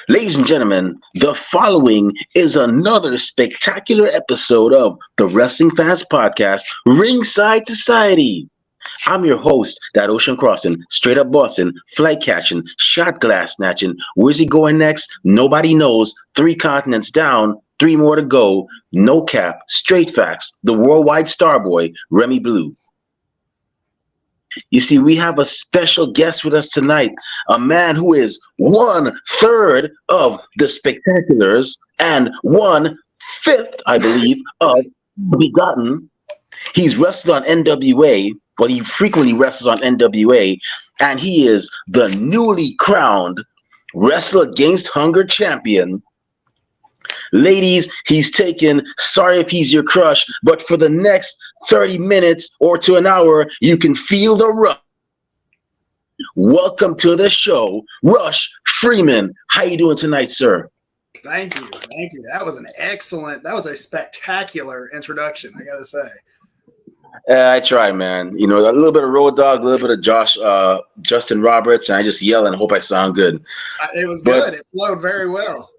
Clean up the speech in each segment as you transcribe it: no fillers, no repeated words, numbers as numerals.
Ladies and gentlemen, the following is another spectacular episode of the Wrestling Fans Podcast, Ringside Society. I'm your host, that ocean crossing, straight up Boston, flight catching, shot glass snatching. Where's he going next? Nobody knows. 3 continents down, 3 more to go. No cap, straight facts. The worldwide starboy, Remy Blue. You see, we have a special guest with us tonight, a man who is 1/3 of the spectaculars and 1/5, I believe, of Begotten. He's wrestled on NWA, well, he frequently wrestles on NWA, and he is the newly crowned Wrestle Against Hunger champion. Ladies, he's taken Sorry If He's Your Crush, but for the next 30 minutes or to an hour, you can feel the rush. Welcome to the show, Rush Freeman. How you doing tonight, sir? Thank you. That was a spectacular introduction, I got to say. I try, man. You know, a little bit of Road Dogg, a little bit of Justin Roberts, and I just yell and hope I sound good. It was good. It flowed very well.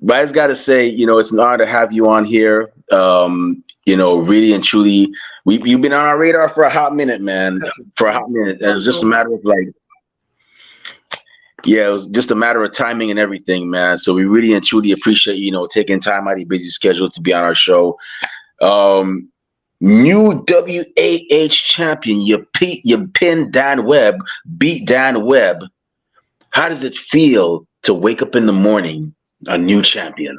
But I just got to say, you know, it's an honor to have you on here. You know, really and truly, you've been on our radar for a hot minute, man. For a hot minute. It was just a matter of it was just a matter of timing and everything, man. So we really and truly appreciate taking time out of your busy schedule to be on our show. New WAH champion, you pinned Dan Webb, beat Dan Webb. How does it feel to wake up in the morning a new champion?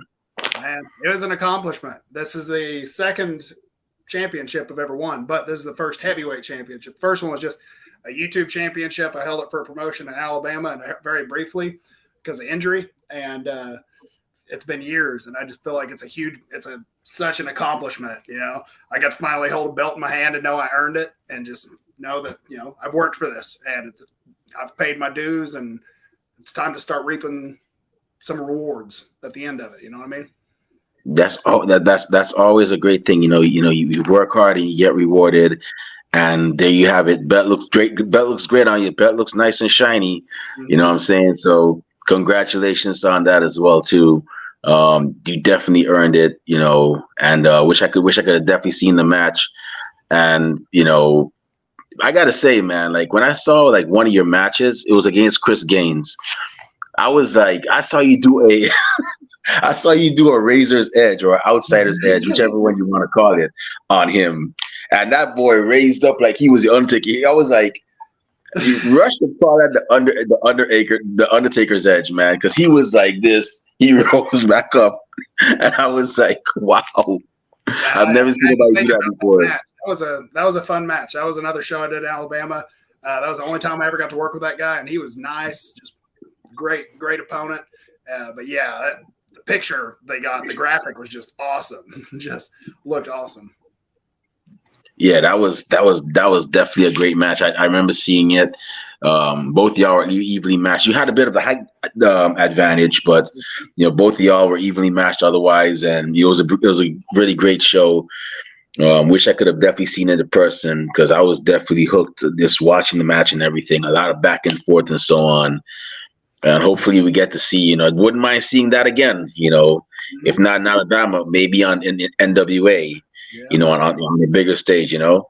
Man, it was an accomplishment. This is the second championship I've ever won, but this is the first heavyweight championship. The first one was just a YouTube championship. I held it for a promotion in Alabama, and very briefly because of injury. And it's been years, and I just feel like it's such an accomplishment. You know, I got to finally hold a belt in my hand and know I earned it, and just know that I've worked for this, and I've paid my dues, and it's time to start reaping some rewards at the end of it. You know what I mean? That's always a great thing. You work hard and you get rewarded, and there you have it. Belt looks great. Belt looks great on you. Belt looks nice and shiny. Mm-hmm. You know what I'm saying? So congratulations on that as well too. You definitely earned it. And wish I could have definitely seen the match. And I gotta say, man, like when I saw like one of your matches, it was against Chris Gaines. I was like, I saw you do a razor's edge or outsider's edge, whichever one you want to call it, on him. And that boy raised up like he was the Undertaker. I was like, Rush would call that the Undertaker's edge, man, because he was like this. He rose back up, and I was like, wow, I've never seen anybody do that before. That was a fun match. That was another show I did in Alabama. That was the only time I ever got to work with that guy, and he was nice, just great opponent. But yeah, the picture they got, the graphic was just awesome. Just looked awesome. Yeah, that was definitely a great match. I remember seeing it. Both of y'all were evenly matched. You had a bit of the height advantage, but both of y'all were evenly matched otherwise, and it was a really great show. Wish I could have definitely seen it in person, because I was definitely hooked just watching the match and everything. A lot of back and forth and so on. And hopefully we get to see, I wouldn't mind seeing that again, if not in Alabama, maybe in NWA, on the bigger stage, Yeah,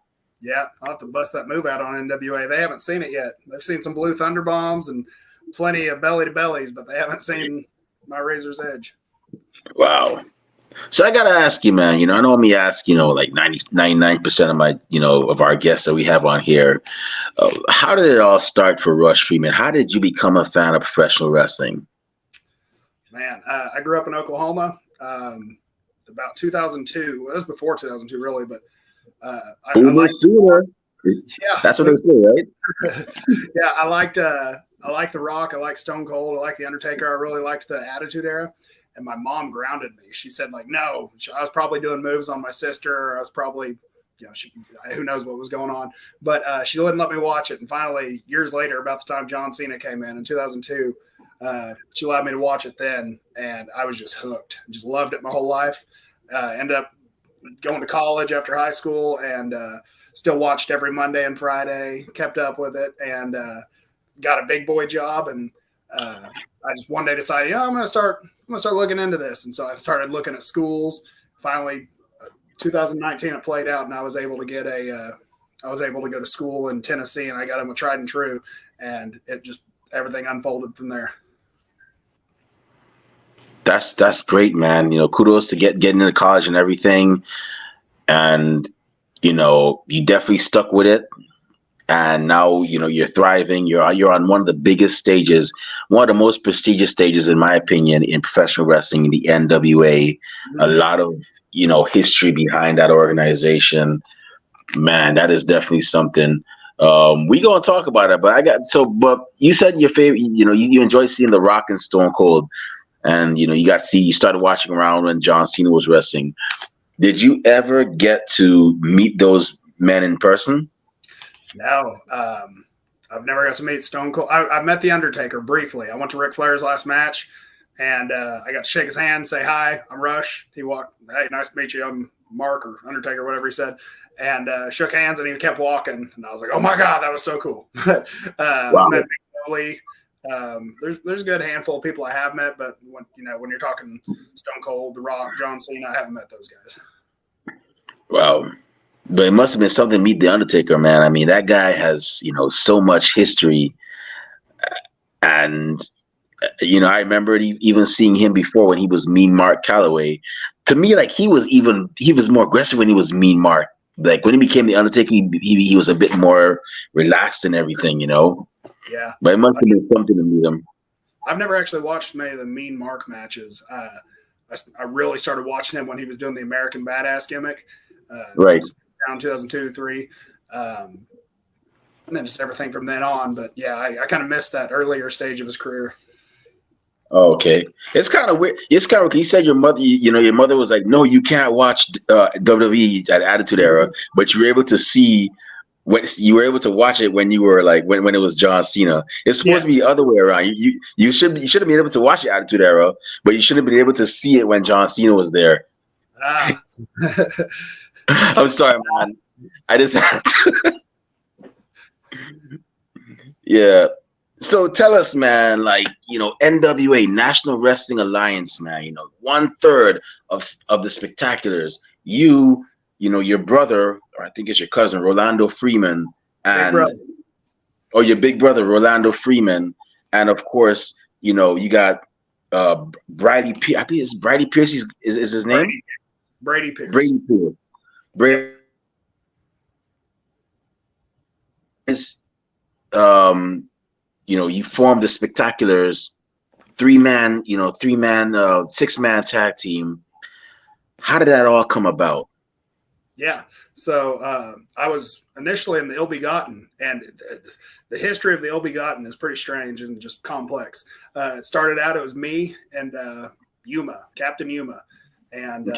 I'll have to bust that move out on NWA. They haven't seen it yet. They've seen some Blue Thunder Bombs and plenty of belly to bellies, but they haven't seen my razor's edge. Wow. So I got to ask you, man, I normally ask, like 99% of my, of our guests that we have on here, how did it all start for Rush Freeman? How did you become a fan of professional wrestling? Man, I grew up in Oklahoma about 2002. Well, it was before 2002, really, but sooner. Yeah, that's what they say, right? Yeah, I liked The Rock. I liked Stone Cold. I liked The Undertaker. I really liked the Attitude Era. And my mom grounded me. She said, like, no, I was probably doing moves on my sister. I was probably, who knows what was going on. But she wouldn't let me watch it. And finally, years later, about the time John Cena came in 2002, she allowed me to watch it then. And I was just hooked. Just loved it my whole life. Ended up going to college after high school and still watched every Monday and Friday, kept up with it, and got a big boy job and I just one day decided, I'm gonna start looking into this, and so I started looking at schools. Finally, 2019 it played out, and I was able to get I was able to go to school in Tennessee, and I got in with Tried and True, and it just everything unfolded from there. That's great, man. Kudos to getting into college and everything, and you definitely stuck with it. And now you're thriving. You're on one of the biggest stages, one of the most prestigious stages, in my opinion, in professional wrestling, the NWA. A lot of history behind that organization. Man, that is definitely something. We gonna talk about it, but you said your favorite. You enjoy seeing The Rock and Stone Cold, and you started watching around when John Cena was wrestling. Did you ever get to meet those men in person? No, I've never got to meet Stone Cold. I met The Undertaker briefly. I went to Ric Flair's last match, and I got to shake his hand, say hi. I'm Rush. He walked, hey, nice to meet you. I'm Mark or Undertaker, whatever he said, and shook hands, and he kept walking. And I was like, oh my God, that was so cool. Wow. Met Big Billy. There's a good handful of people I have met, but when you're talking Stone Cold, The Rock, John Cena, I haven't met those guys. Wow. But it must have been something to meet The Undertaker, man. I mean, that guy has, so much history. And, I remember even seeing him before when he was Mean Mark Calloway. To me, like, he was more aggressive when he was Mean Mark. Like, when he became The Undertaker, he was a bit more relaxed and everything, Yeah. But it must have been something to meet him. I've never actually watched many of the Mean Mark matches. I really started watching him when he was doing the American Badass gimmick. Right. Around 2002, 2003. And then just everything from then on. But yeah, I kind of missed that earlier stage of his career. Oh, okay. It's kind of weird. It's kind of, he said your mother, your mother was like, no, you can't watch WWE at Attitude Era, but you were able to see when you were able to watch it when you were like, when it was John Cena. It's supposed to be the other way around. You should have been able to watch the Attitude Era, but you should have been able to see it when John Cena was there. I'm sorry, man. I just had to. Yeah. So tell us, man, like, NWA, National Wrestling Alliance, man, 1/3 of the spectaculars. Your brother, or I think it's your cousin, Rolando Freeman, and your big brother, Rolando Freeman, and of course, you got Bridie Pierce. I think it's Bridie Pierce is his name? Brady Pierce. Brady Pierce. Brady is, you formed the Spectaculars, 3-man, 6-man tag team. How did that all come about? Yeah. So I was initially in the Ill Begotten, and the history of the Ill Begotten is pretty strange and just complex. It started out, it was me and Yuma, Captain Yuma. And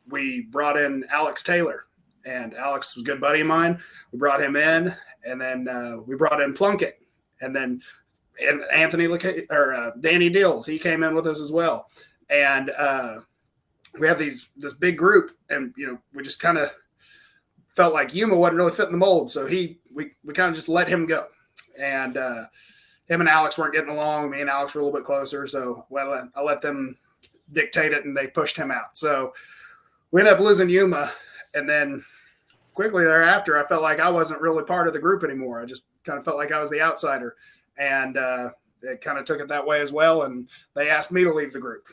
we brought in Alex Taylor, and Alex was a good buddy of mine. We brought him in, and then we brought in Plunkett, and then Anthony or Danny Dills. He came in with us as well, and we have this big group, and we just kind of felt like Yuma wasn't really fitting the mold, so we kind of just let him go, and him and Alex weren't getting along. Me and Alex were a little bit closer, so I let them dictate it, and they pushed him out. So we ended up losing Yuma, and then quickly thereafter, I felt like I wasn't really part of the group anymore. I just kind of felt like I was the outsider, and it kind of took it that way as well. And they asked me to leave the group,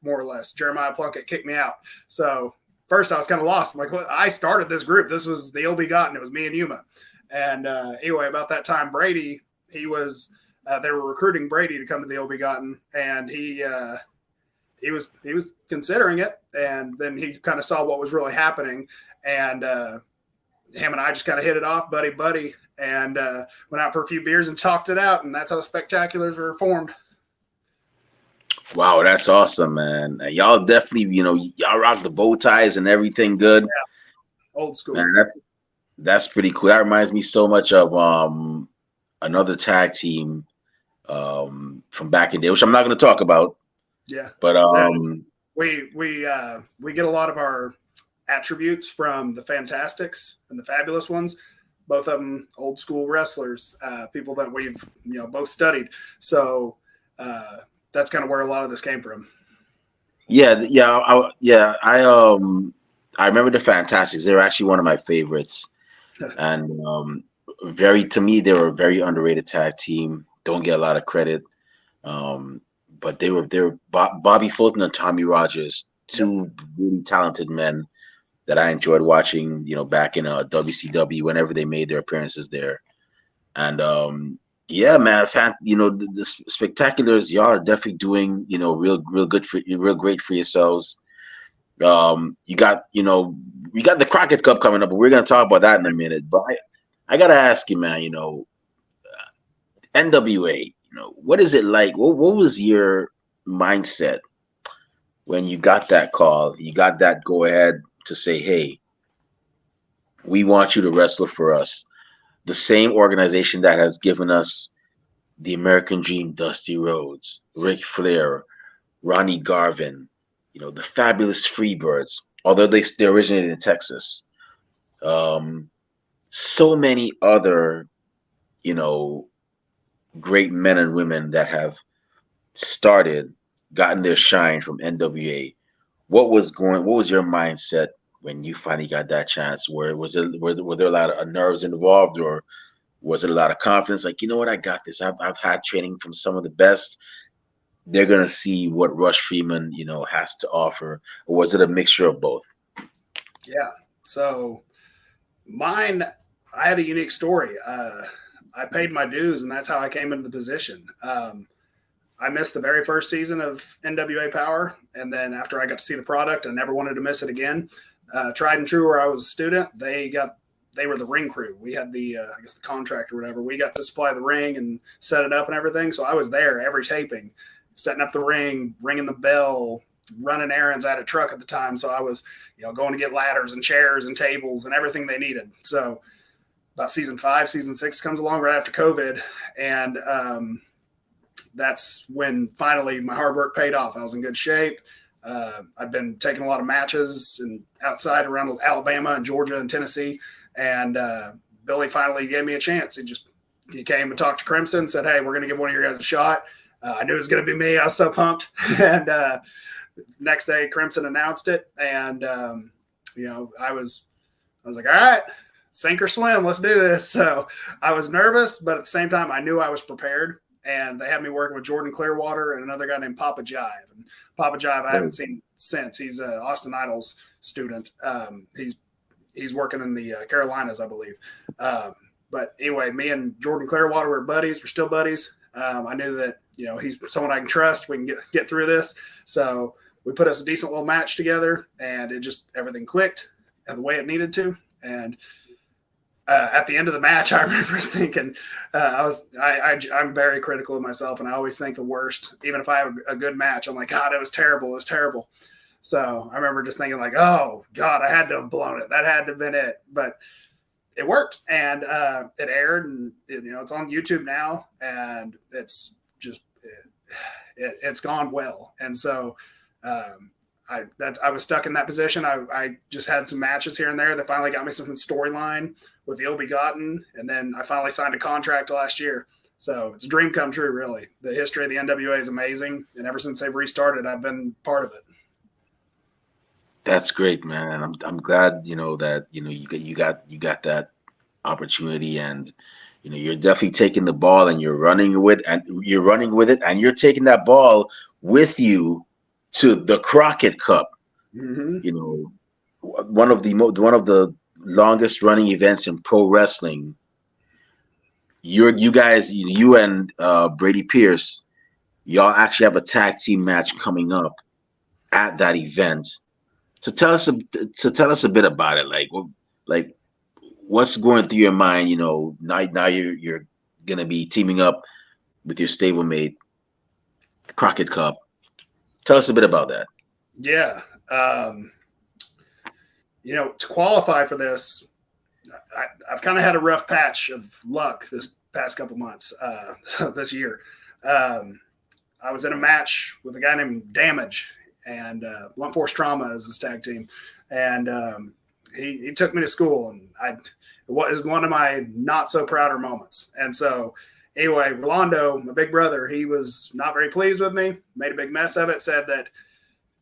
more or less. Jeremiah Plunkett kicked me out. So first I was kind of lost. I'm like, well, I started this group. This was the Ill Begotten. It was me and Yuma. And anyway, about that time, Brady, they were recruiting Brady to come to the Ill Begotten, and he was considering it, and then he kind of saw what was really happening, and him and I just kind of hit it off, buddy, and went out for a few beers and talked it out, and that's how the Spectaculars were formed. Wow, that's awesome, man. Y'all definitely, y'all rock the bow ties and everything good. Yeah. Old school. Man, that's pretty cool. That reminds me so much of another tag team from back in the day, which I'm not going to talk about. Yeah, but we get a lot of our attributes from the Fantastics and the Fabulous Ones. Both of them old school wrestlers, people that we've both studied. So That's kind of where a lot of this came from. I remember the Fantastics. They were actually one of my favorites, and very to me they were a very underrated tag team. Don't get a lot of credit, um, but they were Bobby Fulton and Tommy Rogers, Yep. two really talented men that I enjoyed watching. Back in WCW whenever they made their appearances there. And yeah, man, the spectaculars, y'all are definitely doing, real good real great for yourselves. You got the Crockett Cup coming up, but we're gonna talk about that in a minute. But I gotta ask you, man, NWA, what is it like? What was your mindset when you got that call? You got that go ahead to say, hey, we want you to wrestle for us. The same organization that has given us the American Dream, Dusty Rhodes, Ric Flair, Ronnie Garvin, the fabulous Freebirds, although they originated in Texas. Um, so many other, you know, great men and women that have started, gotten their shine from NWA. What was your mindset when you finally got that chance? Were there a lot of nerves involved, or was it a lot of confidence? Like, you know what, I got this. I've had training from some of the best. They're gonna see what Rush Freeman, has to offer. Or was it a mixture of both? Yeah. So mine, I had a unique story. I paid my dues, and that's how I came into the position. I missed the very first season of NWA Power, and then after I got to see the product, I never wanted to miss it again. Tried and True, where I was a student, they were the ring crew. We had I guess the contract or whatever. We got to supply the ring and set it up and everything. So I was there every taping, setting up the ring, ringing the bell, running errands. I had a truck at the time, so I was, going to get ladders and chairs and tables and everything they needed. So about season 5, season 6 comes along right after COVID, and that's when finally my hard work paid off. I was in good shape. I've been taking a lot of matches and outside around Alabama and Georgia and Tennessee, and Billy finally gave me a chance. He came and talked to Crimson and said, "Hey, we're going to give one of your guys a shot." I knew it was going to be me. I was so pumped. And next day, Crimson announced it, and I was like, "All right, sink or swim. Let's do this." So I was nervous, but at the same time, I knew I was prepared. And they had me working with Jordan Clearwater and another guy named Papa Jive. And Papa Jive, I haven't seen since. He's an Austin Idol's student. He's working in the Carolinas, I believe. But anyway, me and Jordan Clearwater were buddies. We're still buddies. I knew that he's someone I can trust. We can get through this. So we put us a decent little match together, and everything clicked the way it needed to. And at the end of the match, I remember thinking, I'm very critical of myself, and I always think the worst. Even if I have a good match, I'm like, God, it was terrible. It was terrible. So I remember just thinking like, oh God, I had to have blown it. That had to have been it. But it worked, and it aired, and it's on YouTube now, and it's just it's gone well. And so I was stuck in that position. I just had some matches here and there that finally got me some storyline with the Ill-Begotten, and then I finally signed a contract last year. So it's a dream come true, really. The history of the NWA is amazing, and ever since they've restarted, I've been part of it. That's great, man. I'm glad that you got that opportunity, and you're definitely taking the ball and you're running with it, and you're taking that ball with you to the Crockett Cup. Mm-hmm. One of the longest running events in pro wrestling. You and Brady Pierce, y'all actually have a tag team match coming up at that event. So tell us a bit about it. Like what's going through your mind? Now you're gonna be teaming up with your stablemate, Crockett Cup. Tell us a bit about that. Yeah. To qualify for this, I've kind of had a rough patch of luck this past couple months, this year. I was in a match with a guy named Damage, and Blunt Force Trauma is his tag team. And he took me to school, and it was one of my not so prouder moments. And so Anyway, Rolando, my big brother, he was not very pleased with me, made a big mess of it, said that,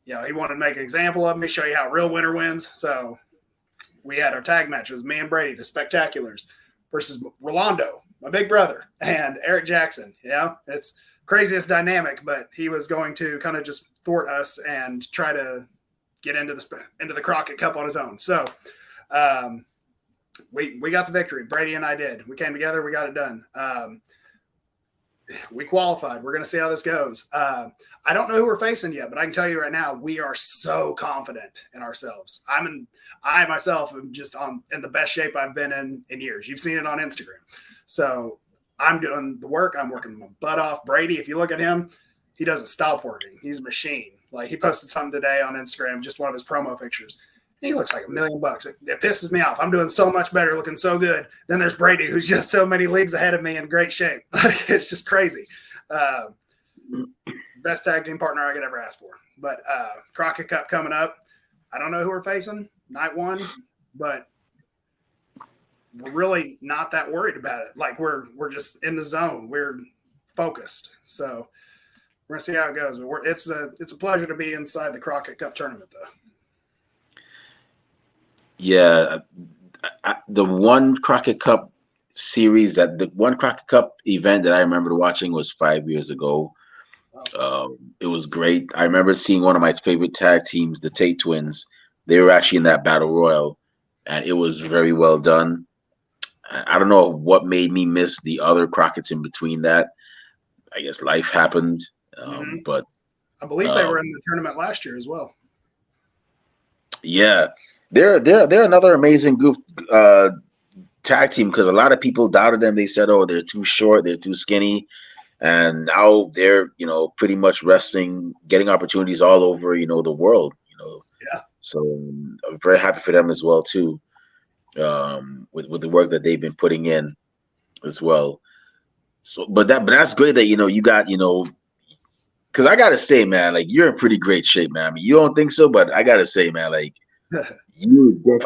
he wanted to make an example of me, show you how a real winner wins. So we had our tag match. It was me and Brady, the Spectaculars, versus Rolando, my big brother, and Eric Jackson. It's craziest dynamic, but he was going to kind of just thwart us and try to get into the Crockett Cup on his own. So we got the victory. Brady and I did. We came together. We got it done. We qualified. We're going to see how this goes. I don't know who we're facing yet, but I can tell you right now, we are so confident in ourselves. I myself am just in the best shape I've been in years. You've seen it on Instagram. So I'm doing the work. I'm working my butt off. Brady, if you look at him, he doesn't stop working. He's a machine. Like, he posted something today on Instagram, just one of his promo pictures. He looks like $1 million. It pisses me off. I'm doing so much better, looking so good. Then there's Brady, who's just so many leagues ahead of me in great shape. It's just crazy. Best tag team partner I could ever ask for. But Crockett Cup coming up. I don't know who we're facing, night one, but we're really not that worried about it. Like, we're just in the zone. We're focused. So we're gonna see how it goes. But it's a pleasure to be inside the Crockett Cup tournament, though. Yeah, the one Crockett Cup the one Crockett Cup event that I remember watching was 5 years ago. It was great. I remember seeing one of my favorite tag teams, the Tate Twins. They were actually in that battle royal, and it was very well done. I don't know what made me miss the other Crockett's in between that. I guess life happened, but I believe they were in the tournament last year as well. Yeah, they're another amazing group tag team, because a lot of people doubted them. They said, "Oh, they're too short, they're too skinny," and now they're pretty much wrestling, getting opportunities all over the world. Yeah. So I'm very happy for them as well too, with the work that they've been putting in as well. So, but that's great that you got because I gotta say, man, like, you're in pretty great shape, man. I mean, you don't think so, but I gotta say, man, like,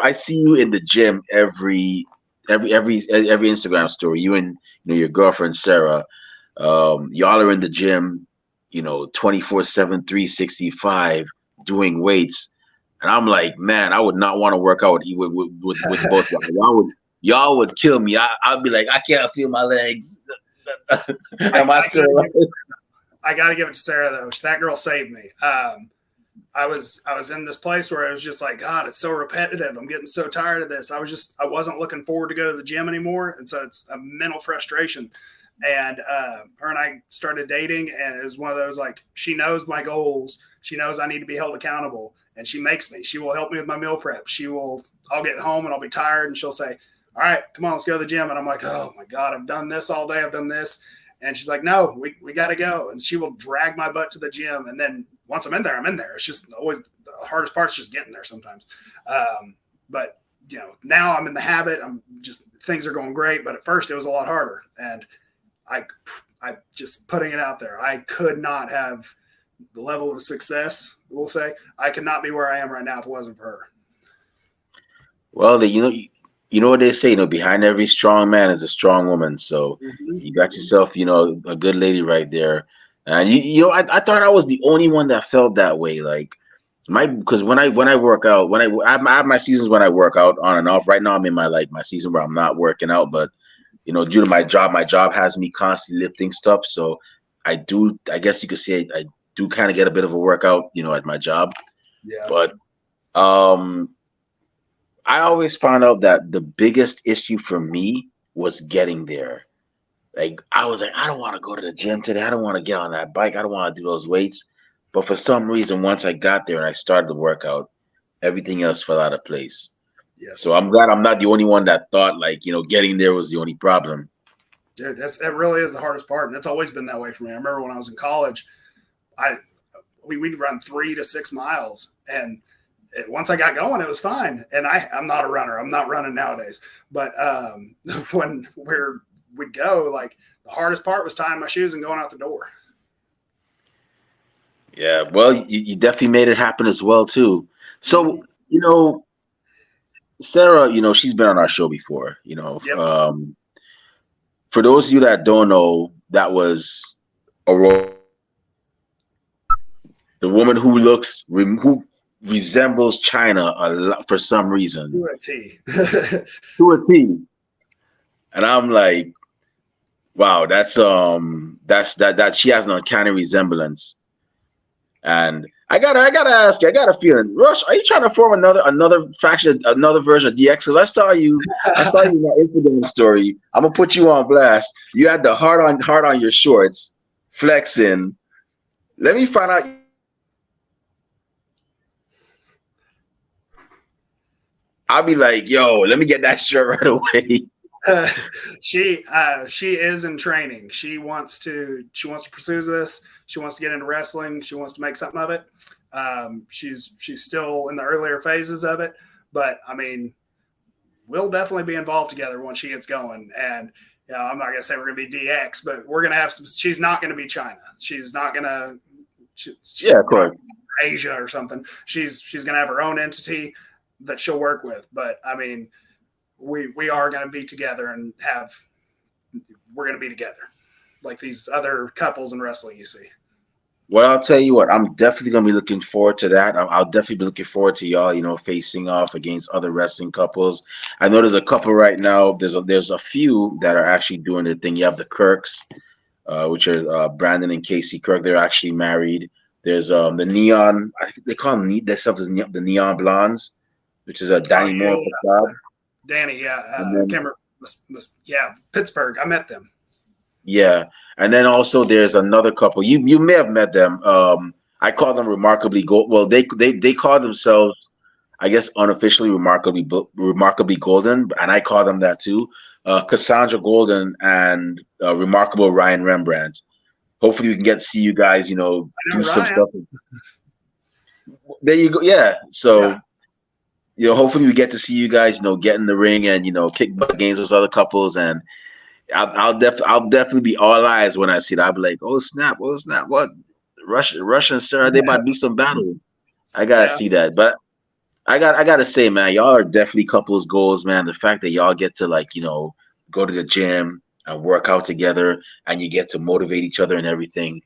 I see you in the gym every Instagram story. You and your girlfriend Sarah, y'all are in the gym, 24/7, 365, doing weights, and I'm like, man, I would not want to work out with both of y'all. Y'all would kill me. I'd be like, I can't feel my legs. Am I still? I got to give it to Sarah, though. That girl saved me. I was in this place where it was just like, God, it's so repetitive. I'm getting so tired of this. I wasn't looking forward to go to the gym anymore. And so it's a mental frustration. And her and I started dating, and it was one of those, like, she knows my goals. She knows I need to be held accountable, and she makes me. She will help me with my meal prep. I'll get home and I'll be tired, and she'll say, all right, come on, let's go to the gym. And I'm like, oh my God, I've done this all day. I've done this. And she's like, no, we got to go. And she will drag my butt to the gym. And then once I'm in there, I'm in there. It's just always the hardest part is just getting there sometimes. But now I'm in the habit. Things are going great. But at first it was a lot harder. And I just putting it out there, I could not have the level of success. We'll say I could not be where I am right now if it wasn't for her. Well, you know what they say, behind every strong man is a strong woman. So you got yourself, a good lady right there. And I thought I was the only one that felt that way. Like, because when I work out, I have my seasons when I work out on and off. Right now I'm in my season where I'm not working out, but due to my job has me constantly lifting stuff. So I guess you could say I do kind of get a bit of a workout, at my job. Yeah. But I always found out that the biggest issue for me was getting there. Like, I was like, I don't want to go to the gym today. I don't want to get on that bike. I don't want to do those weights. But for some reason, once I got there and I started the workout, everything else fell out of place. Yes. So I'm glad I'm not the only one that thought, like, getting there was the only problem. Dude, that really is the hardest part. And it's always been that way for me. I remember when I was in college, we'd run 3 to 6 miles, and once I got going, it was fine. And I'm not a runner. I'm not running nowadays. But when we'd go, like, the hardest part was tying my shoes and going out the door. Yeah, well, you definitely made it happen as well, too. So, Sarah, she's been on our show before, Yep. for those of you that don't know, that was Aurora, the woman who who resembles China a lot for some reason, To a T. to a T. And I'm like, wow, that she has an uncanny resemblance. And I gotta ask you, I got a feeling, Rush, are you trying to form another faction, another version of DX? Because I saw you in that Instagram story. I'm gonna put you on blast. You had the heart on your shorts, flexing. Let me find out. I'll be like, yo, let me get that shirt right away. She is in training. She wants to pursue this. She wants to get into wrestling. She wants to make something of it. She's still in the earlier phases of it, but I mean, we'll definitely be involved together once she gets going. And I'm not gonna say we're gonna be DX, but we're gonna have some. She's not gonna be China. She's not gonna. Yeah, of course. Asia or something. She's gonna have her own entity that she'll work with. But I mean, we are going to be together and we're going to be together like these other couples in wrestling you see. Well, I'll tell you what, I'm definitely gonna be looking forward to that. I'll definitely be looking forward to y'all, facing off against other wrestling couples. I know there's a couple right now. There's a few that are actually doing their thing. You have the Kirks, which are Brandon and Casey Kirk. They're actually married. There's the Neon. I think they call them themselves the Neon Blondes, which is a Danny Moore facade. Danny, yeah, Cameron, yeah, Pittsburgh. I met them. Yeah, and then also there's another couple. You may have met them. I call them Remarkably Gold. Well, they call themselves, I guess, unofficially Remarkably Golden, and I call them that too. Cassandra Golden and Remarkable Ryan Rembrandt. Hopefully, we can get to see you guys. Do some stuff. There you go. Yeah. So. Yeah. Hopefully we get to see you guys, get in the ring and kick butt against those other couples, and I'll definitely be all eyes when I see that. I'll be like, oh snap, what Russian Sarah, they about to do some battle. I gotta see that, but I gotta say, man, y'all are definitely couples goals, man. The fact that y'all get to go to the gym and work out together, and you get to motivate each other and everything,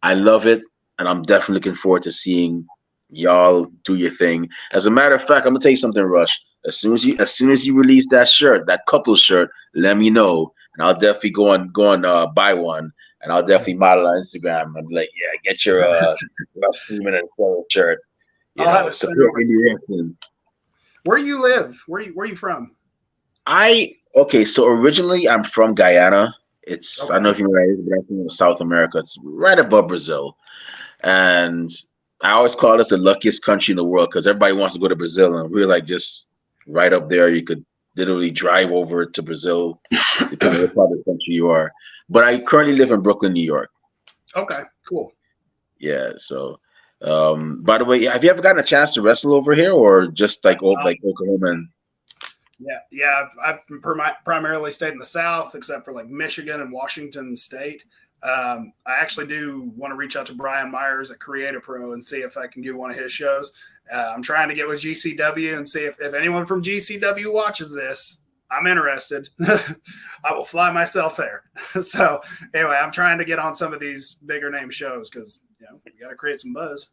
I love it, and I'm definitely looking forward to seeing y'all do your thing. As a matter of fact, I'm gonna tell you something, Rush. As soon as you release that shirt, that couple shirt, let me know, and I'll definitely go and buy one, and I'll definitely model on Instagram. I'm like, yeah, get your Rush Freeman and Sarah shirt. Support indie wrestling. Where you live? Where you from? Okay, so originally I'm from Guyana. It's I don't know if you know where it is, but that's in South America. It's right above Brazil, and I always call this the luckiest country in the world because everybody wants to go to Brazil, and we're like just right up there. You could literally drive over to Brazil, depending on what part of the country you are. But I currently live in Brooklyn, New York. Okay, cool. Yeah. So, by the way, have you ever gotten a chance to wrestle over here, or just like Oklahoma? Yeah. I've primarily stayed in the South, except for like Michigan and Washington State. I actually do want to reach out to Brian Myers at Creative Pro and see if I can get one of his shows. I'm trying to get with GCW and see if anyone from GCW watches this. I'm interested. I will fly myself there. So anyway, I'm trying to get on some of these bigger name shows because we got to create some buzz.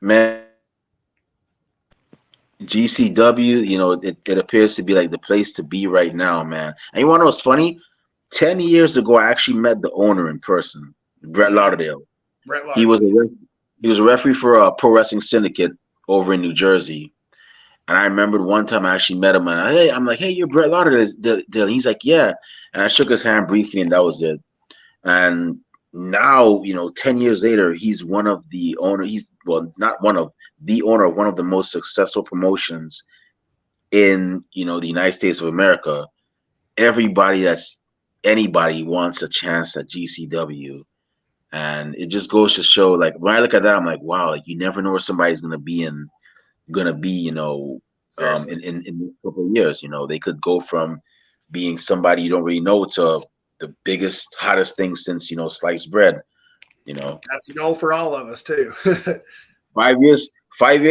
Man, GCW, it appears to be like the place to be right now, man. And you want to know what's funny? 10 years ago, I actually met the owner in person, Brett Lauderdale. He was a referee for a pro wrestling syndicate over in New Jersey. And I remembered one time I actually met him, and I'm like, hey, you're Brett Lauderdale. He's like, yeah. And I shook his hand briefly, and that was it. And now, 10 years later, he's one of the owner. Not one of the owner of one of the most successful promotions in, the United States of America. Anybody wants a chance at GCW, and it just goes to show. Like when I look at that, I'm like, wow, you never know where somebody's gonna be in the next couple of years. They could go from being somebody you don't really know to the biggest, hottest thing since sliced bread. That's the goal for all of us too. 5 years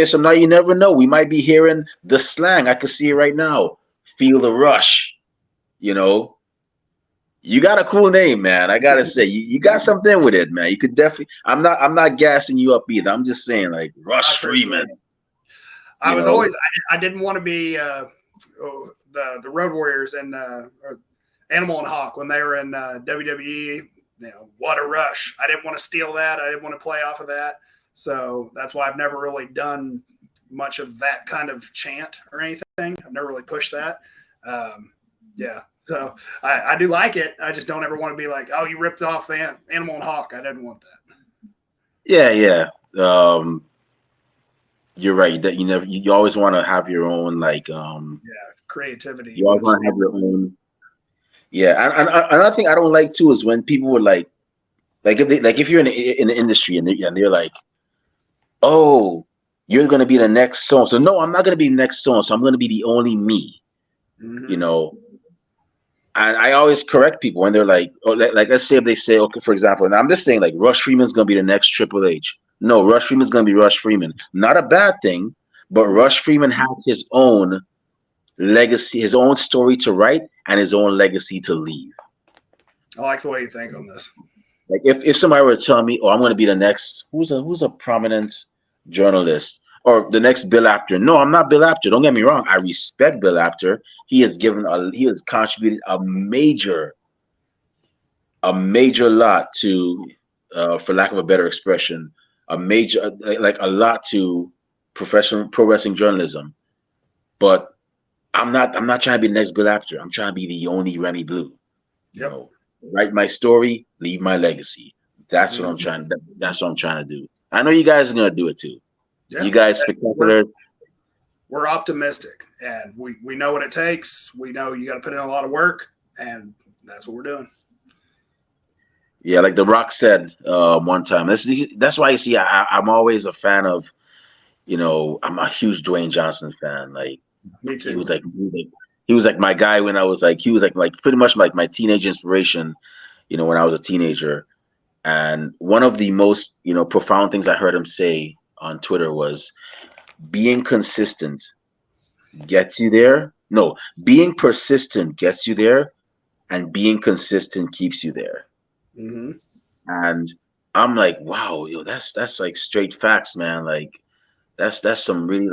from now, you never know. We might be hearing the slang. I can see it right now. Feel the rush. You got a cool name, man. I gotta say, you got something with it, man. You could definitely. I'm not gassing you up either. I'm just saying, like I Rush appreciate Freeman. it. I You was know, always I didn't want to be the Road Warriors and or Animal and Hawk when they were in WWE. What a rush! I didn't want to steal that. I didn't want to play off of that. So that's why I've never really done much of that kind of chant or anything. I've never really pushed that. Yeah. So I do like it. I just don't ever want to be like, oh, you ripped off the Animal and Hawk. I didn't want that. yeah, yeah. You're right. That you never. You always want to have your own, like. Yeah. Creativity. You You always want to want to have your own. Yeah, and another thing I don't like too is when people would like if you're in the industry and they're like, oh, you're gonna be the next so so. No, I'm not gonna be the next so I'm gonna be the only me. You mm-hmm. know, and I always correct people when they're like, oh, like let's say if they say, okay, for example, and I'm just saying like Rush Freeman's gonna be the next Triple H. No, Rush Freeman's gonna be Rush Freeman. Not a bad thing, but Yeah. Rush Freeman has his own legacy, his own story to write, and his own legacy to leave. I like the way you think on this. Like if somebody were to tell me, oh, I'm gonna be the next who's a prominent journalist or the next Bill Apter. No, I'm not Bill Apter. Don't get me wrong. I respect Bill Apter. He has contributed a major lot to, for lack of a better expression, a major like a lot to professional pro wrestling journalism. But I'm not trying to be the next Bill Apter. I'm trying to be the only Remy Blue. You Yep. know, write my story, leave my legacy. That's what I'm Mm-hmm. trying. That's what I'm trying to do. I know you guys are gonna do it too. Yeah. You guys We're spectacular. we're optimistic and we know what it takes. We know you got to put in a lot of work, and that's what we're doing. Yeah, like The Rock said one time. That's why you see I'm always a fan of. I'm a huge Dwayne Johnson fan. Like Me he too. was like he was like my guy when I was like he was like pretty much like my teenage inspiration. When I was a teenager. And one of the most profound things I heard him say on Twitter was being consistent gets you there. No, being persistent gets you there, and being consistent keeps you there. Mm-hmm. And I'm like, wow, that's like straight facts, man. Like that's some really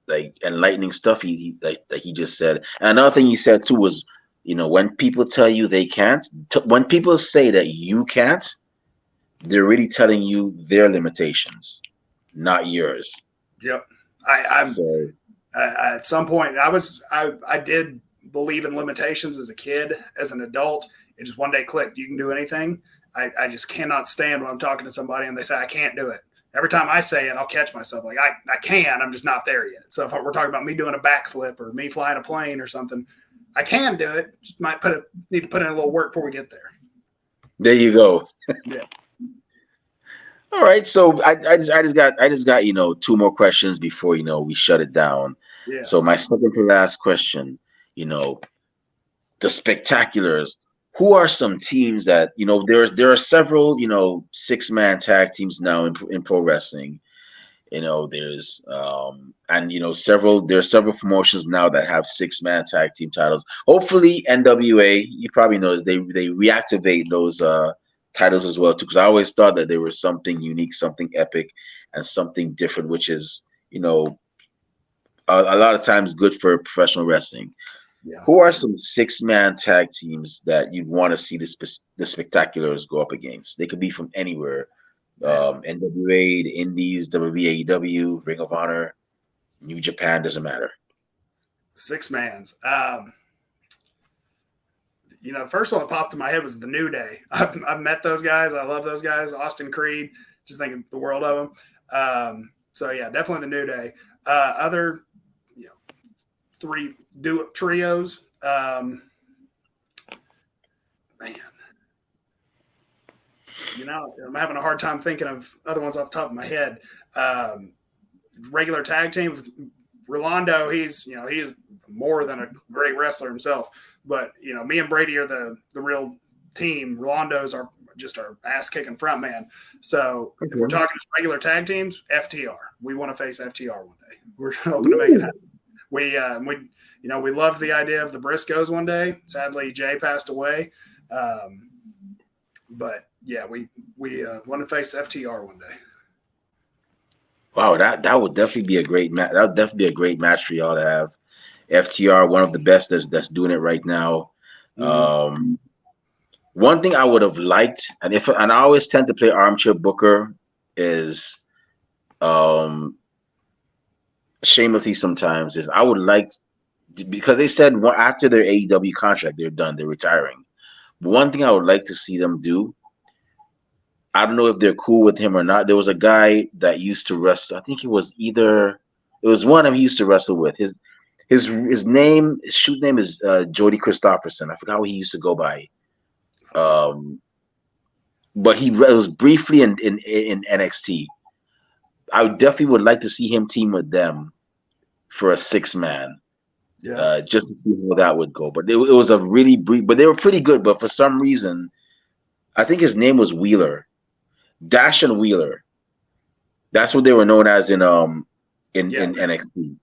like enlightening stuff like he just said. And another thing he said too was, when people tell you they can't, when people say that you can't, they're really telling you their limitations, not yours. Yep. I'm So at some point I did believe in limitations as a kid. As an adult, it just one day clicked. You can do anything. I just cannot stand when I'm talking to somebody and they say I can't do it. Every time I say it, I'll catch myself like I can. I'm just not there yet. So if we're talking about me doing a backflip or me flying a plane or something, I can do it. Just might need to put in a little work before we get there. there you go. Yeah. All right. So I just got two more questions before we shut it down. Yeah. So my second to last question, you know, the spectaculars. Who are some teams that there are several 6-man tag teams now in pro wrestling. There's and there's several promotions now that have 6-man tag team titles. Hopefully NWA, you probably know, they reactivate those titles as well too, because I always thought that there was something unique, something epic, and something different, which is a lot of times good for professional wrestling. Yeah. Who are some 6-man tag teams that you'd want to see the spectaculars go up against? They could be from anywhere. Man. NWA, the Indies, WBAEW, Ring of Honor, New Japan, doesn't matter. 6 mans. The first one that popped in my head was the New Day. I've met those guys. I love those guys. Austin Creed, just thinking the world of them. So yeah, definitely the New Day. Other, three trios. Man, I'm having a hard time thinking of other ones off the top of my head. Regular tag team with Rolando. He is more than a great wrestler himself. But me and Brady are the real team. Rolando's are just our ass kicking front man. So if we're talking just regular tag teams, FTR. We want to face FTR one day. We're hoping to make it happen. We loved the idea of the Briscoes one day. Sadly, Jay passed away. Um, but yeah, we want to face FTR one day. Wow, that would definitely be a great match. That would definitely be a great match for y'all to have. FTR, one of the best that's doing it right now. Mm-hmm. One thing I would have liked, and I always tend to play armchair booker, is um shamelessly sometimes is I would like because they said after their AEW contract they're done, they're retiring. But one thing I would like to see them do, I don't know if they're cool with him or not. There was a guy that used to wrestle. I think it was one of them he used to wrestle with. His shoot name is Jody Christopherson. I forgot what he used to go by. Um, but it was briefly in NXT. I definitely would like to see him team with them for a 6-man, Yeah. just to see how that would go. But it was a really brief. But they were pretty good. But for some reason, I think his name was Wheeler, Dash and Wheeler. That's what they were known as Yeah. in NXT.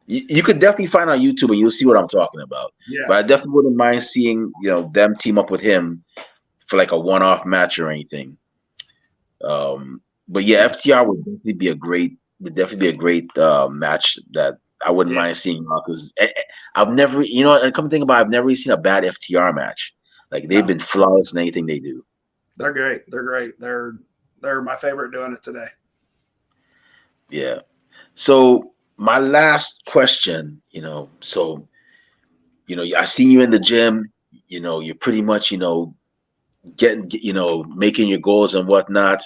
You could definitely find on YouTube and you'll see what I'm talking about. Yeah. But I definitely wouldn't mind seeing them team up with him for like a one-off match or anything. But yeah, FTR would definitely be a great match that I wouldn't Yeah. mind seeing because I've never, and come to think about it, I've never really seen a bad FTR match. Like they've No, been flawless in anything they do. they're great. They're great. They're my favorite doing it today. Yeah. So my last question, I see you in the gym. You're pretty much, getting, making your goals and whatnot.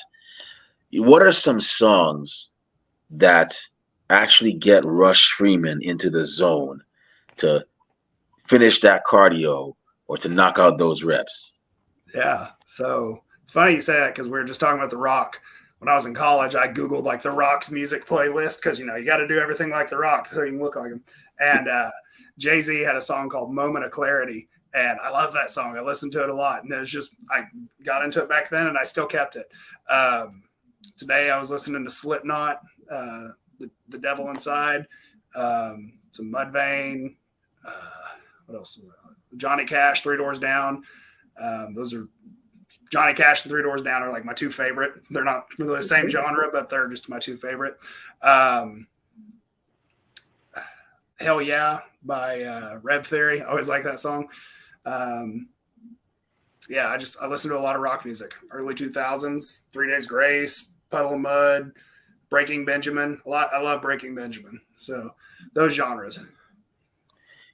What are some songs that actually get Rush Freeman into the zone to finish that cardio or to knock out those reps? Yeah. So it's funny you say that because we were just talking about The Rock. When I was in college, I Googled like The Rock's music playlist because, you got to do everything like The Rock so you can look like him. And Jay-Z had a song called Moment of Clarity. And I love that song. I listened to it a lot. And it was just, I got into it back then and I still kept it. Today I was listening to Slipknot, the Devil Inside, some Mudvayne, what else? Johnny Cash, Three Doors Down. Those are Johnny Cash and Three Doors Down are like my two favorite. They're not really the same genre, but they're just my two favorite. Hell Yeah by Rev Theory. I always like that song. Yeah, I listen to a lot of rock music. Early 2000s, 3 Days Grace, Puddle of Mud, Breaking Benjamin. I love Breaking Benjamin. So those genres.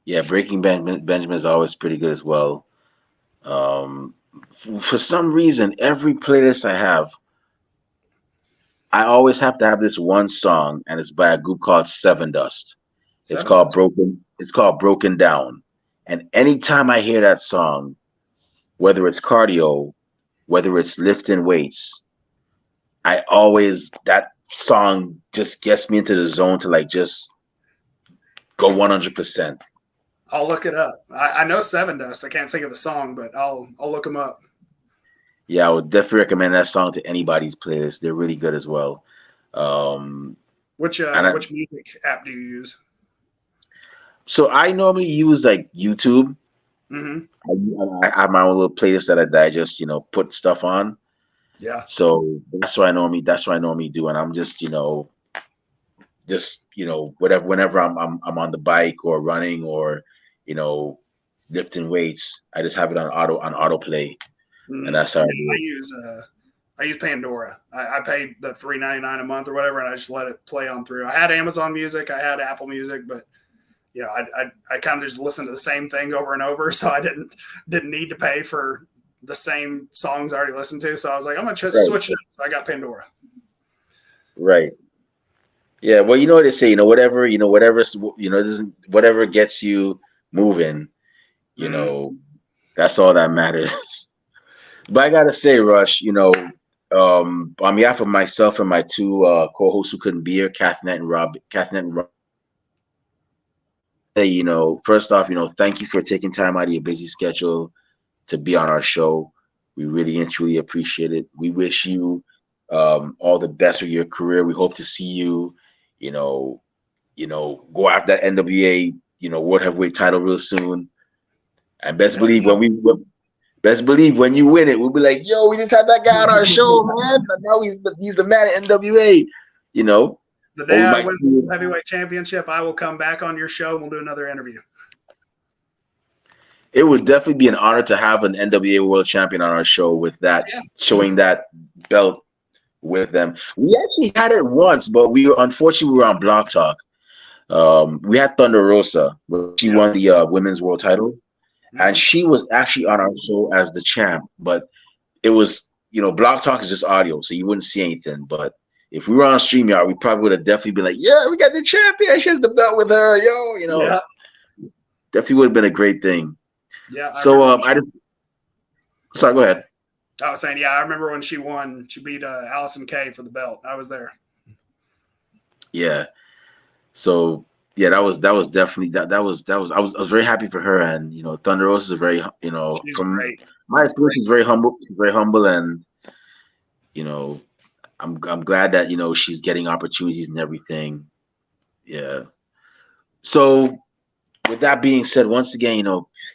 Yeah, Breaking Benjamin is always pretty good as well. Um, for some reason, every playlist I have, I always have to have this one song, and it's by a group called Seven Dust. It's Seven called Dust. Broken. It's called Broken Down. And anytime I hear that song, whether it's cardio, whether it's lifting weights, that song just gets me into the zone to like just go 100%. I'll look it up. I know Seven Dust. I can't think of the song, but I'll look them up. Yeah, I would definitely recommend that song to anybody's playlist. They're really good as well. Um, Which and I, which music app do you use? so I normally use like YouTube. Mm-hmm. I have my own little playlist that I just put stuff on. Yeah. So that's what I normally do, and I'm just whatever whenever I'm on the bike or running or you know lifting weights, I just have it on autoplay, and Mm. that's how I Yeah, do it. I use Pandora. I paid the $3.99 a month or whatever, and I just let it play on through. I had Amazon Music, I had Apple Music, but I kind of just listened to the same thing over and over, so I didn't need to pay for the same songs I already listened to. So I was like, I'm gonna Right, switch it up. So I got Pandora. right. Yeah, well, you know what they say, whatever gets you moving, you Mm-hmm. know, that's all that matters. But I gotta say, Rush, on behalf of myself and my two co-hosts who couldn't be here, Catherine and Rob, say, first off, thank you for taking time out of your busy schedule to be on our show. We really and truly appreciate it. We wish you all the best with your career. We hope to see you, you know, go after that NWA, World Heavyweight title real soon. And You never know. Best believe when you win it, we'll be like, "Yo, we just had that guy on our show, man. And now he's the man at NWA." You know, The or day we I might win see. the heavyweight championship, I will come back on your show and we'll do another interview. It would definitely be an honor to have an NWA World Champion on our show with that, Yeah. showing that belt with them. We actually had it once, but unfortunately we were on Block Talk. We had Thunder Rosa, where she Yeah. won the women's world title, and Mhm. she was actually on our show as the champ. But it was, Block Talk is just audio, so you wouldn't see anything. But if we were on StreamYard, we probably would have definitely been like, "Yeah, we got the champion. She has the belt with her, yo." Yeah. Definitely would have been a great thing. Yeah. I So remember. I just sorry, go ahead. I was saying, yeah, I remember when she won. She beat Allison Kay for the belt. I was there. Yeah. So yeah, that was definitely I was very happy for her, and Thunder Rose is very She's from great. my experience, Great. she's very humble, and you know I'm glad that she's getting opportunities and everything. Yeah. So with that being said, once again,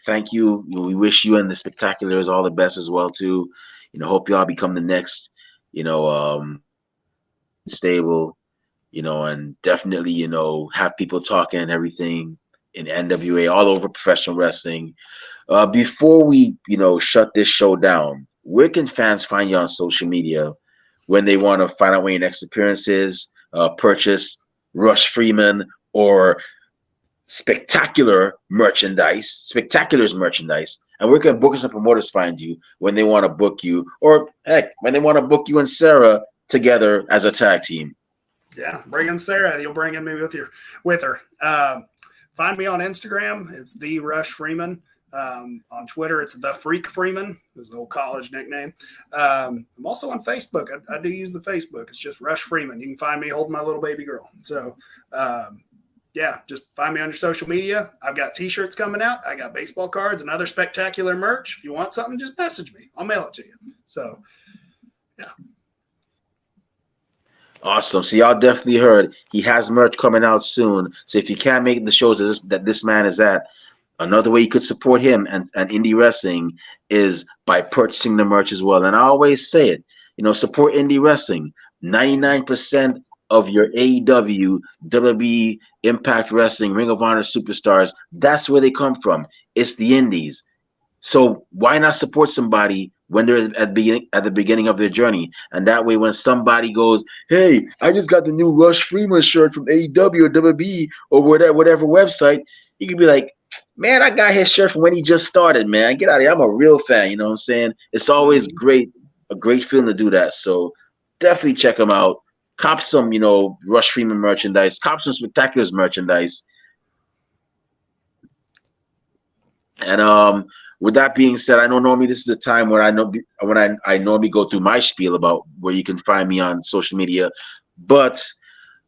thank you. We wish you and the Spectaculars all the best as well too. Hope y'all become the next, you know, stable, and definitely, have people talking and everything in NWA all over professional wrestling. Before we, shut this show down, where can fans find you on social media when they want to find out when your next appearance is, purchase Rush Freeman or Spectacular's merchandise, and where can bookers and promoters find you when they want to book you, or heck, when they want to book you and Sarah together as a tag team? Yeah, bring in Sarah. You'll bring in me with her. Find me on Instagram. It's the Rush Freeman. On Twitter, it's the Freak Freeman. His old college nickname. I'm also on Facebook. I do use the Facebook. It's just Rush Freeman. You can find me holding my little baby girl. So, yeah, just find me on your social media. I've got T-shirts coming out. I got baseball cards and other spectacular merch. If you want something, just message me. I'll mail it to you. So, yeah. Awesome. So y'all definitely heard he has merch coming out soon. So if you can't make the shows that this man is at, another way you could support him and indie wrestling is by purchasing the merch as well. And I always say it, support indie wrestling. 99% of your AEW, WWE, Impact Wrestling, Ring of Honor superstars, that's where they come from. It's the indies. So why not support somebody when they're at the beginning of their journey? And that way, when somebody goes, "Hey, I just got the new Rush Freeman shirt from AEW or WWE or whatever website," you can be like, "Man, I got his shirt from when he just started. Man, get out of here! I'm a real fan." You know what I'm saying? It's always a great feeling to do that. So definitely check them out. Cop some, Rush Freeman merchandise. Cop some Spectaculars merchandise. And with that being said, I know normally this is the time when I normally go through my spiel about where you can find me on social media. But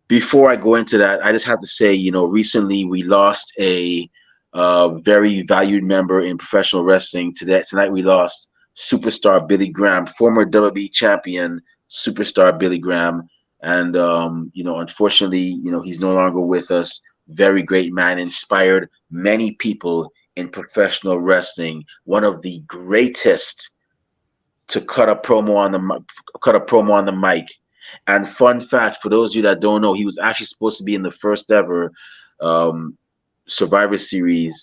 before I go into that, I just have to say, recently we lost a very valued member in professional wrestling. Tonight we lost superstar Billy Graham, former WWE champion superstar Billy Graham, and unfortunately, he's no longer with us. Very great man, inspired many people in professional wrestling. One of the greatest to cut a promo on the mic. And fun fact for those of you that don't know, he was actually supposed to be in the first ever um, Survivor Series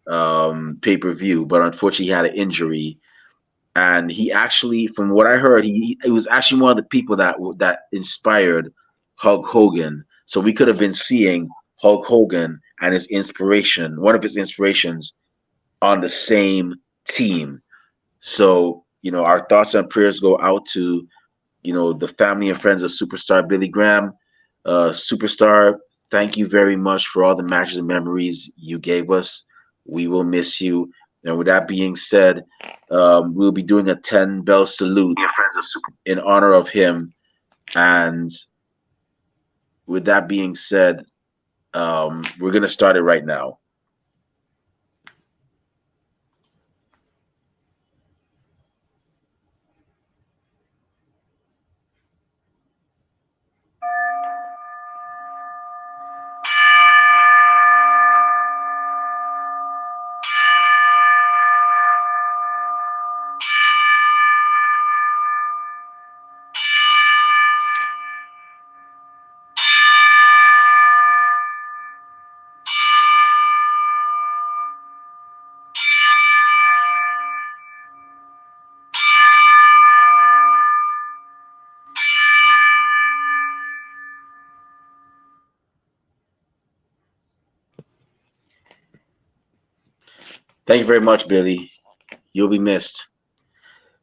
pay-per-view, but unfortunately he had an injury. And he actually, from what I heard, he was actually one of the people that inspired Hulk Hogan. So we could have been seeing Hulk Hogan and one of his inspirations, on the same team. So, our thoughts and prayers go out to, the family and friends of superstar Billy Graham. Superstar, thank you very much for all the matches and memories you gave us. We will miss you. And with that being said, we'll be doing a 10 bell salute in honor of him. And with that being said, we're going to start it right now. Thank you very much, Billy. You'll be missed.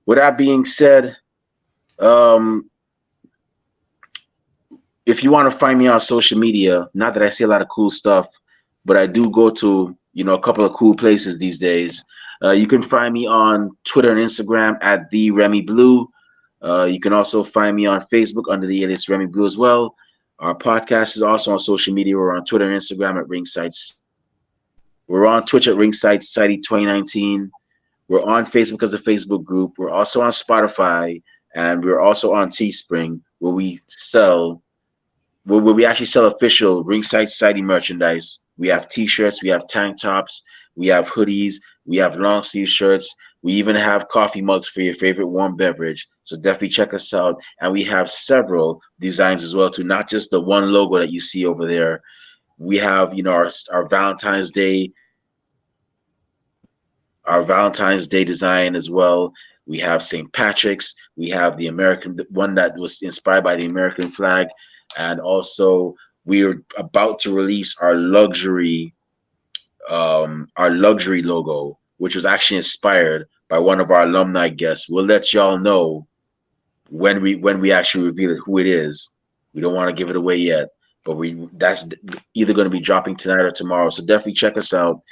With that being said, um, if you want to find me on social media, not that I see a lot of cool stuff, but I do go to a couple of cool places these days. You can find me on Twitter and Instagram at the Remy Blue. You can also find me on Facebook under the alias Remy Blue as well. Our podcast is also on social media. We're on Twitter and Instagram at Ringside. We're on Twitch at Ringside Society 2019. We're on Facebook as a Facebook group. We're also on Spotify, and we're also on Teespring, where we actually sell official Ringside Society merchandise. We have T-shirts, we have tank tops, we have hoodies, we have long sleeve shirts. We even have coffee mugs for your favorite warm beverage. So definitely check us out. And we have several designs as well too, not just the one logo that you see over there. We have, our Valentine's Day design as well. We have St. Patrick's. We have the American one that was inspired by the American flag, and also we are about to release our luxury logo, which was actually inspired by one of our alumni guests. We'll let y'all know when we actually reveal it, who it is. We don't want to give it away yet, but that's either going to be dropping tonight or tomorrow. So definitely check us out.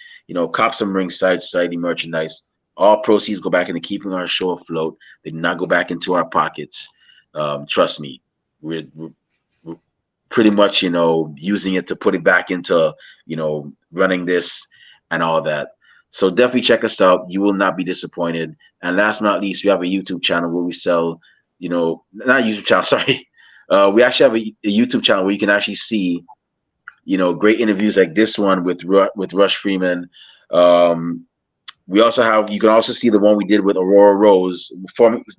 Cop some Ringside Society merchandise. All proceeds go back into keeping our show afloat. They do not go back into our pockets. Trust me, we're pretty much using it to put it back into running this and all that. So definitely check us out. You will not be disappointed. And last but not least, we have a YouTube channel where we sell, not YouTube channel, sorry. We actually have a YouTube channel where you can actually see great interviews like this one with Rush Freeman. You can also see the one we did with Aurora Rose,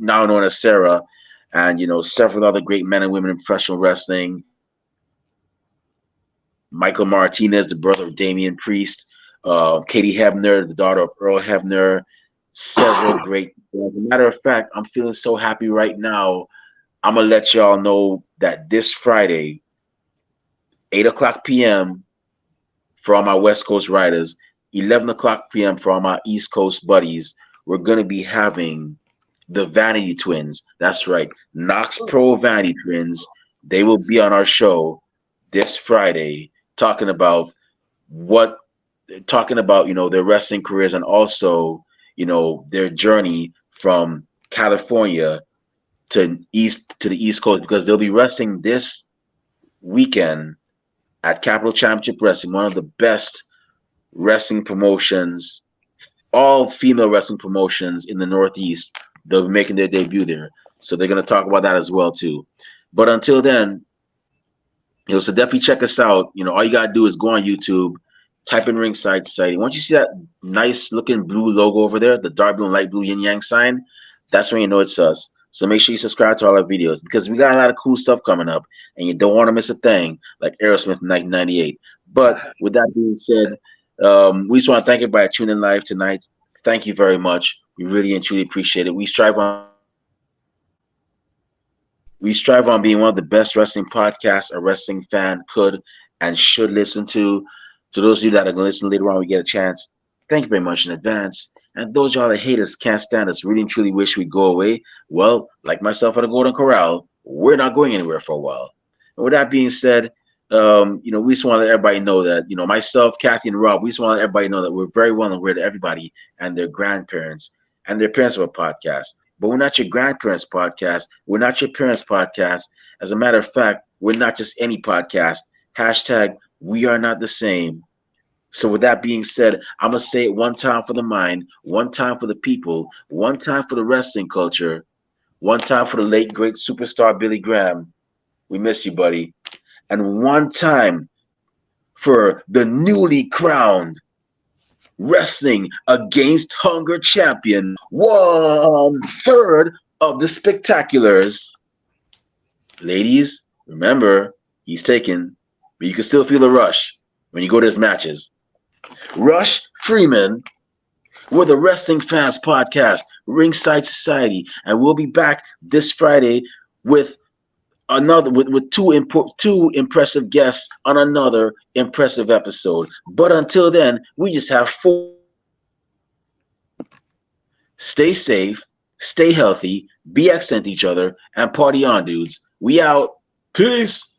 now known as Sarah, and several other great men and women in professional wrestling. Michael Martinez, the brother of Damian Priest, Katie Hebner, the daughter of Earl Hebner, several great. As a matter of fact, I'm feeling so happy right now. I'm gonna let y'all know that this Friday, 8 o'clock p.m. for all my West Coast riders, 11 o'clock p.m. for all my East Coast buddies, we're gonna be having the Vanity Twins. That's right, Knox Pro Vanity Twins. They will be on our show this Friday, talking about their wrestling careers, and also their journey from California to the East Coast, because they'll be wrestling this weekend at Capital Championship Wrestling, one of the best wrestling promotions, all female wrestling promotions in the Northeast. They'll be making their debut there, so they're going to talk about that as well too. But until then, so definitely check us out. All you gotta do is go on YouTube, type in Ringside Society. Once you see that nice looking blue logo over there, the dark blue and light blue yin yang sign, that's when you know it's us. So make sure you subscribe to all our videos, because we got a lot of cool stuff coming up, and you don't want to miss a thing like Aerosmith in 1998. But with that being said, we just want to thank everybody tuning in live tonight. Thank you very much. We really and truly appreciate it. We strive on being one of the best wrestling podcasts a wrestling fan could and should listen to. To those of you that are going to listen later on, we get a chance. Thank you very much in advance. And those of y'all that hate us, can't stand us, really and truly wish we'd go away. Well, like myself at the Golden Corral, we're not going anywhere for a while. And with that being said, we just want to let everybody know that, myself, Kathy, and Rob, we just want to let everybody know that we're very well aware to everybody and their grandparents and their parents of a podcast. But we're not your grandparents' podcast. We're not your parents' podcast. As a matter of fact, we're not just any podcast. Hashtag, we are not the same. So with that being said, I'm going to say it one time for the mind, one time for the people, one time for the wrestling culture, one time for the late, great superstar Billy Graham. We miss you, buddy. And one time for the newly crowned Wrestling Against Hunger champion, 1/3 of the Spectaculars. Ladies, remember, he's taken, but you can still feel the rush when you go to his matches. Rush Freeman with the Wrestling Fans Podcast, Ringside Society, and we'll be back this Friday with two impressive guests on another impressive episode. But until then, we just have 4 Stay safe, stay healthy, be excellent to each other, and party on, dudes. We out. Peace.